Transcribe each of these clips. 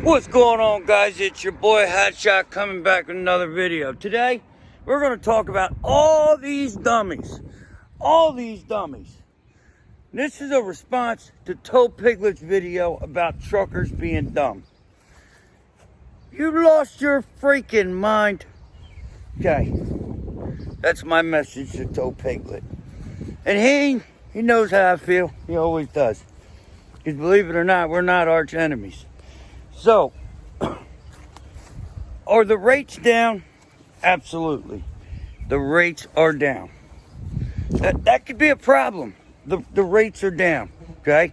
What's going on, guys? It's your boy Hotshot coming back with another video. Today, we're going to talk about all these dummies. All these dummies. This is a response to Piglet's video about truckers being dumb. You lost your freaking mind. Okay. That's my message to Piglet. And he knows how I feel. He always does. Because believe it or not, we're not arch enemies. So, are the rates down? Absolutely. The rates are down. That could be a problem. The rates are down, okay?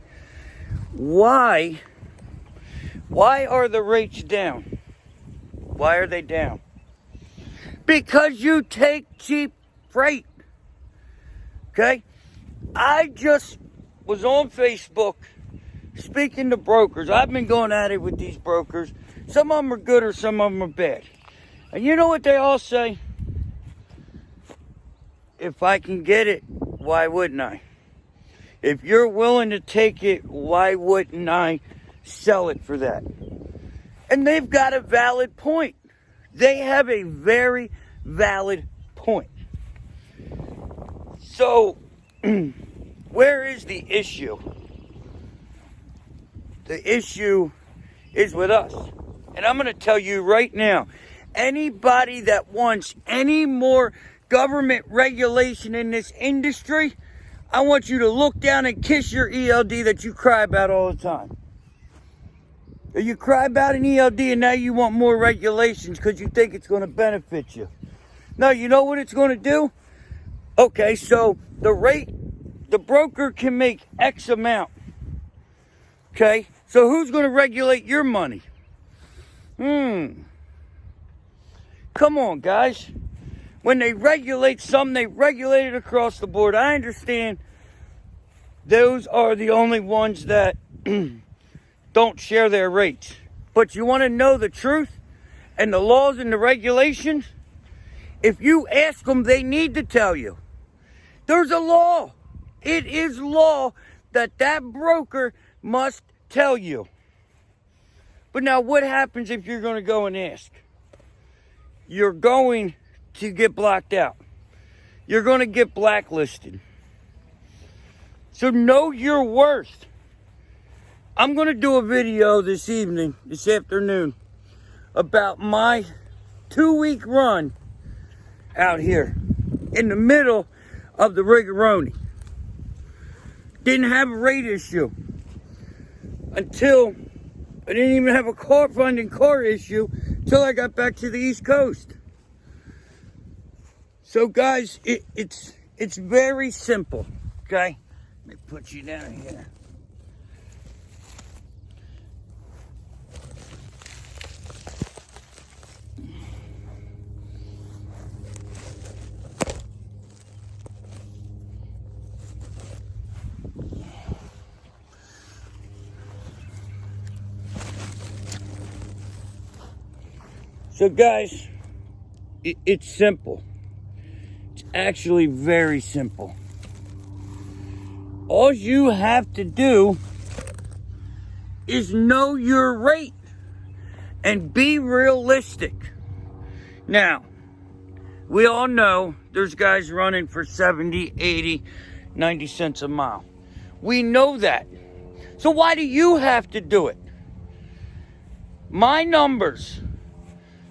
Why are the rates down? Why are they down? Because you take cheap freight, okay? I just was on Facebook speaking to brokers. I've been going at it with these brokers. Some of them are good or some of them are bad. And you know what they all say? If I can get it, why wouldn't I? If you're willing to take it, why wouldn't I sell it for that? And they've got a valid point. They have a very valid point. So, where is the issue? The issue is with us. And I'm going to tell you right now, anybody that wants any more government regulation in this industry, I want you to look down and kiss your ELD that you cry about all the time. You cry about an ELD and now you want more regulations because you think it's going to benefit you. No, you know what it's going to do? Okay, so the broker can make X amount. Okay, so who's going to regulate your money? Come on, guys. When they regulate something, they regulate it across the board. I understand those are the only ones that don't share their rates. But you want to know the truth and the laws and the regulations? If you ask them, they need to tell you. There's a law. It is law that broker must tell you. But now what happens if you're going to go and ask? You're going to get blocked out. You're going to get blacklisted. So know your worth. I'm going to do a video this afternoon, about my 2-week run out here in the middle of the rigoroni. Didn't have a rate issue until I didn't even have a car issue until I got back to the East Coast. So guys, it's very simple, okay? Let me put you down here. So guys, it's simple. It's actually very simple. All you have to do is know your rate and be realistic. Now, we all know there's guys running for 70, 80, 90 cents a mile. We know that. So why do you have to do it? My numbers,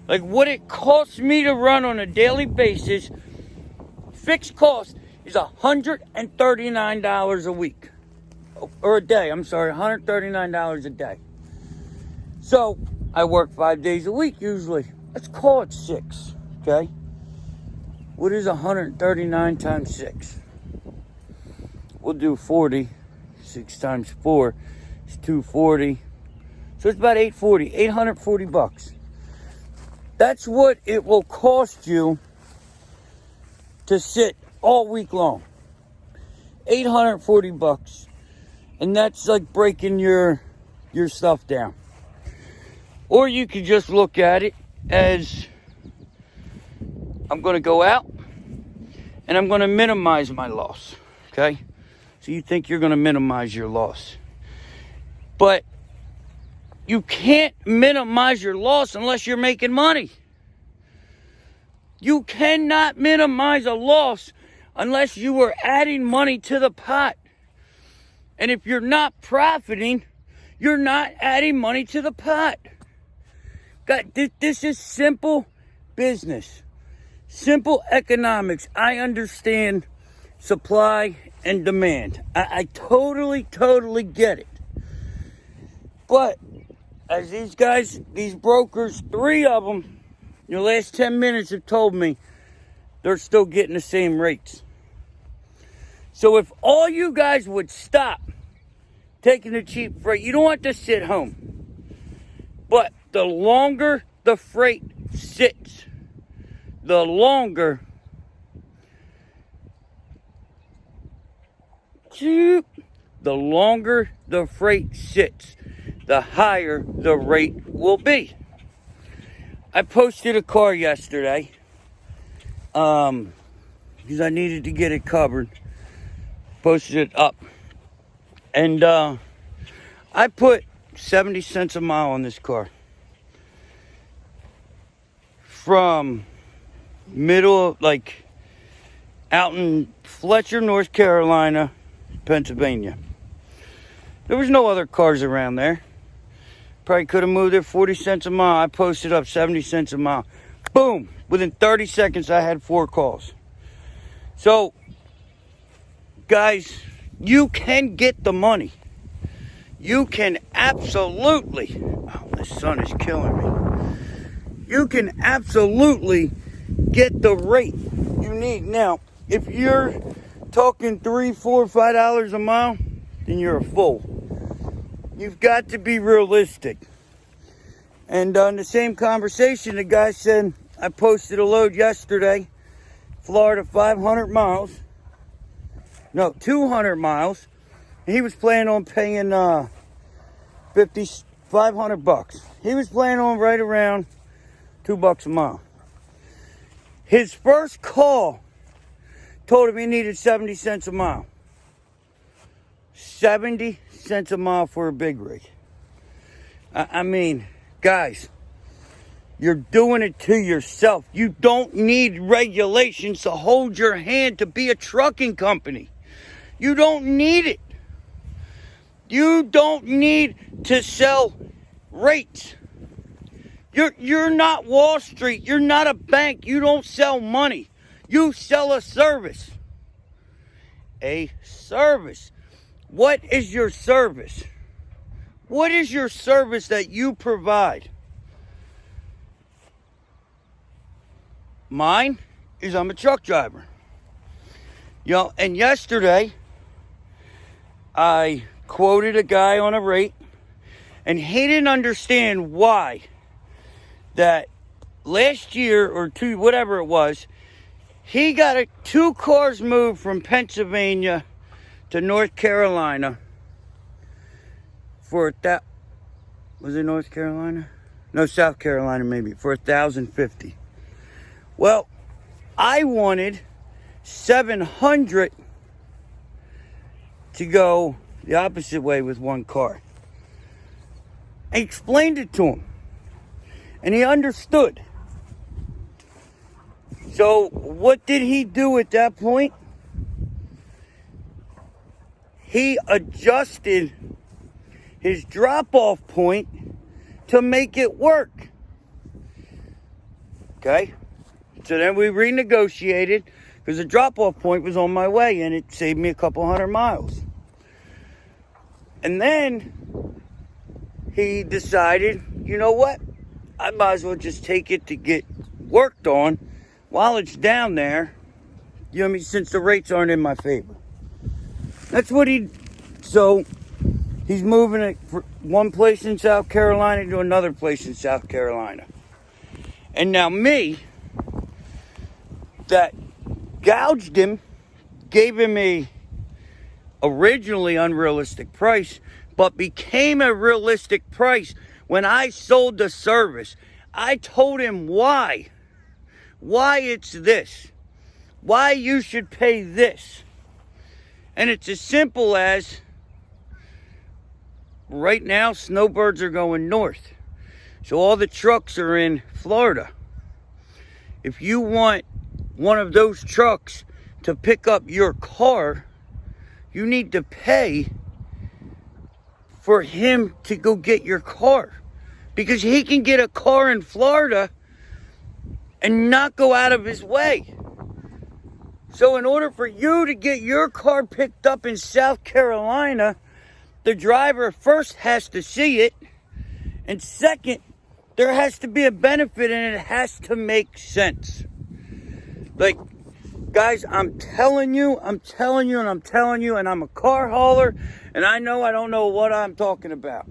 like what it costs me to run on a daily basis, fixed cost is $139 a week. Or a day, I'm sorry, $139 a day. So, I work 5 days a week usually. Let's call it 6, okay? What is 139 times 6? We'll do 40. 6 times 4 is 240. So it's about 840 bucks. That's what it will cost you to sit all week long. 840 bucks. And that's like breaking your stuff down. Or you could just look at it as I'm going to go out and I'm going to minimize my loss. Okay? So you think you're going to minimize your loss. But you can't minimize your loss unless you're making money. You cannot minimize a loss unless you are adding money to the pot. And if you're not profiting, you're not adding money to the pot. God, this is simple business. Simple economics. I understand supply and demand. I totally get it. But as these guys, these brokers, 3 of them, in the last 10 minutes have told me they're still getting the same rates. So if all you guys would stop taking the cheap freight, you don't have to sit home. But the longer the freight sits, the longer the freight sits, the higher the rate will be. I posted a car yesterday because I needed to get it covered. Posted it up. And I put 70 cents a mile on this car. From middle, like out in Fletcher, North Carolina, Pennsylvania. There was no other cars around there. Probably could have moved there 40 cents a mile. I posted up 70 cents a mile. Boom! Within 30 seconds, I had 4 calls. So, guys, you can get the money. You can absolutely... Oh, the sun is killing me. You can absolutely get the rate you need. Now, if you're talking $3, $4, $5 a mile, then you're a fool. You've got to be realistic. And in the same conversation, the guy said, I posted a load yesterday, Florida, 500 miles. No, 200 miles. He was planning on paying $500. He was planning on right around $2 a mile. His first call told him he needed 70 cents a mile. 70 cents a mile for a big rig. I mean, guys, you're doing it to yourself. You don't need regulations to hold your hand to be a trucking company. You don't need it. You don't need to sell rates. You're not Wall Street. You're not a bank. You don't sell money. You sell a service. A service. What is your service? What is your service that you provide? Mine is I'm a truck driver. You know, and yesterday I quoted a guy on a rate, and he didn't understand why that last year or 2, whatever it was, he got 2 cars moved from Pennsylvania to North Carolina for that. Was it North Carolina? No, South Carolina maybe, for $1,050. Well, I wanted 700 to go the opposite way with 1 car. I explained it to him, and he understood. So what did he do at that point? He adjusted his drop-off point to make it work. Okay? So then we renegotiated because the drop-off point was on my way, and it saved me a couple hundred miles. And then he decided, you know what? I might as well just take it to get worked on while it's down there. You know what I mean? Since the rates aren't in my favor. That's what so he's moving it from one place in South Carolina to another place in South Carolina. And now me, that gouged him, gave him a originally unrealistic price, but became a realistic price when I sold the service. I told him why it's this, why you should pay this. And it's as simple as right now, snowbirds are going north. So all the trucks are in Florida. If you want one of those trucks to pick up your car, you need to pay for him to go get your car. Because he can get a car in Florida and not go out of his way. So in order for you to get your car picked up in South Carolina, the driver first has to see it. And second, there has to be a benefit and it has to make sense. Like, guys, I'm telling you, and I'm a car hauler, and I know I don't know what I'm talking about.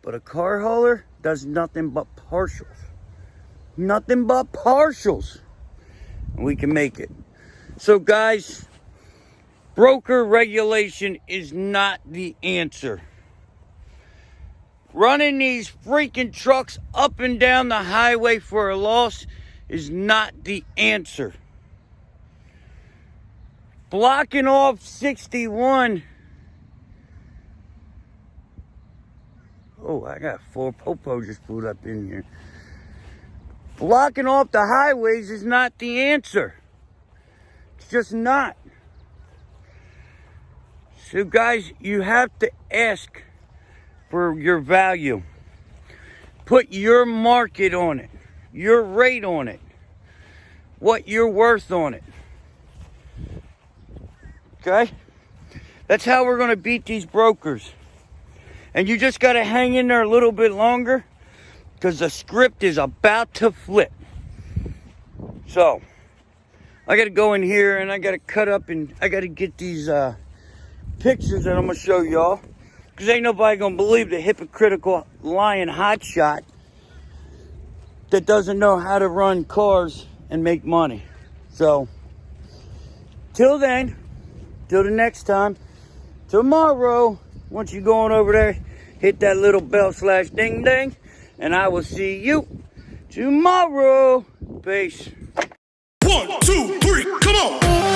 But a car hauler does nothing but partials. Nothing but partials. And we can make it. So, guys, broker regulation is not the answer. Running these freaking trucks up and down the highway for a loss is not the answer. Blocking off 61. Oh, I got 4 popo just pulled up in here. Blocking off the highways is not the answer. It's just not. So, guys, you have to ask for your value. Put your market on it, your rate on it, what you're worth on it. Okay? That's how we're going to beat these brokers. And you just got to hang in there a little bit longer because the script is about to flip. So, I got to go in here and I got to cut up and I got to get these pictures that I'm going to show y'all. Because ain't nobody going to believe the hypocritical lying hotshot that doesn't know how to run cars and make money. So, till then, till the next time, tomorrow, once you go on over there, hit that little bell / ding ding, and I will see you tomorrow. Peace. 1, 2, 3, come on!